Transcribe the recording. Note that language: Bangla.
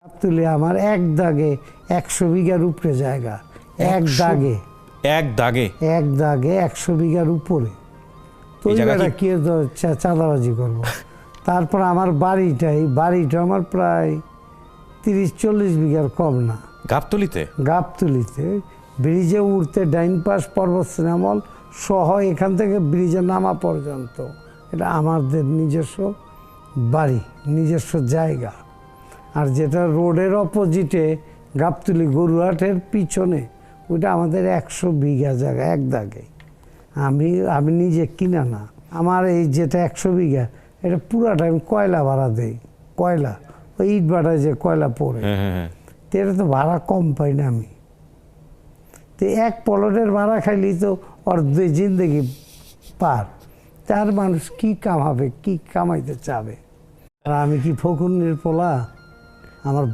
গাবতলী আমার এক দাগে 100 বিঘার উপরে জায়গা, এক দাগে এক দাগে 100 বিঘার উপরে। তো এই জায়গা কি চাঁদাবাজি করবো? তারপর আমার বাড়িটা আমার প্রায় 30-40 বিঘার কম না। গাবতলীতে ব্রিজে উঠতে ডাইন পাশ পর্বত শ্রীমল সহ এখান থেকে ব্রিজে নামা পর্যন্ত এটা আমাদের নিজস্ব বাড়ি, নিজস্ব জায়গা। আর যেটা রোডের অপোজিটে গাবতলী গরুহাটের পিছনে ওইটা আমাদের 100 বিঘা জায়গা এক দাগে। আমি নিজে কিনা না, আমার এই যেটা 100 বিঘা এটা পুরাটা আমি কয়লা ভাড়া দেই। কয়লা ওই ইট ভাড়ায় যে কয়লা পড়ে, তো এটা তো ভাড়া কম পাই না আমি। তো এক পলটের ভাড়া খাইলেই তো অর্ধেক জিন্দগি পার। তার মানুষ কি কামাবে, কি কামাইতে চাবে? আর আমি কি ফকুন্নির পোলা? আমার